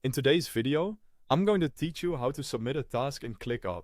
In today's video, I'm going to teach you how to submit a task in ClickUp.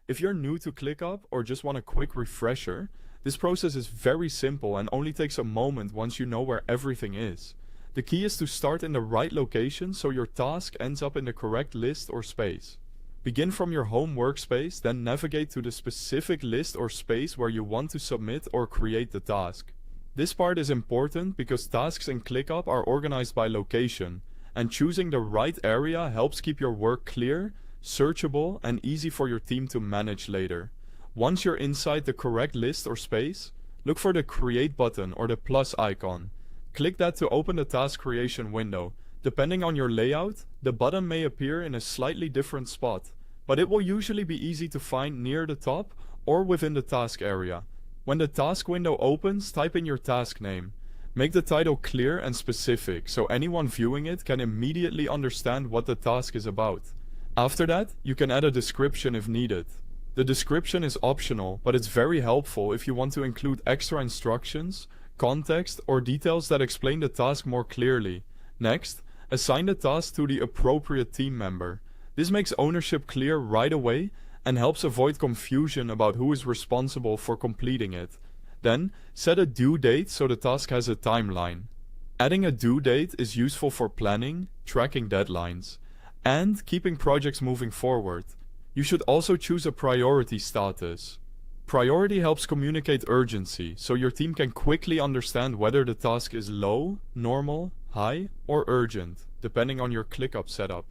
If you're new to ClickUp or just want a quick refresher, this process is very simple and only takes a moment once you know where everything is. The key is to start in the right location so your task ends up in the correct list or space. Begin from your home workspace, then navigate to the specific list or space where you want to submit or create the task. This part is important because tasks in ClickUp are organized by location, and choosing the right area helps keep your work clear, searchable, and easy for your team to manage later. Once you're inside the correct list or space, look for the Create button or the plus icon. Click that to open the task creation window. Depending on your layout, the button may appear in a slightly different spot, but it will usually be easy to find near the top or within the task area. When the task window opens, type in your task name. Make the title clear and specific so anyone viewing it can immediately understand what the task is about. After that, you can add a description if needed. The description is optional, but it's very helpful if you want to include extra instructions, context, or details that explain the task more clearly. Next, assign the task to the appropriate team member. This makes ownership clear right away and helps avoid confusion about who is responsible for completing it. Then, set a due date so the task has a timeline. Adding a due date is useful for planning, tracking deadlines, and keeping projects moving forward. You should also choose a priority status. Priority helps communicate urgency, so your team can quickly understand whether the task is low, normal, high, or urgent, depending on your ClickUp setup.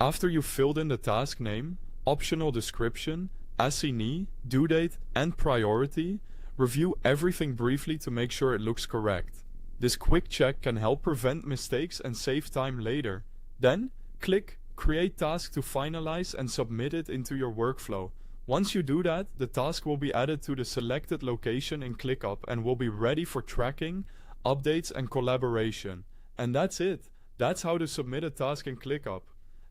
After you've filled in the task name, optional description, assignee, due date, and priority, review everything briefly to make sure it looks correct. This quick check can help prevent mistakes and save time later. Then, click Create Task to finalize and submit it into your workflow. Once you do that, the task will be added to the selected location in ClickUp and will be ready for tracking, updates, and collaboration. And that's it. That's how to submit a task in ClickUp.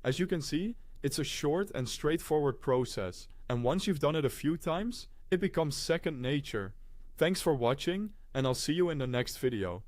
As you can see, it's a short and straightforward process, and once you've done it a few times, it becomes second nature. Thanks for watching, and I'll see you in the next video.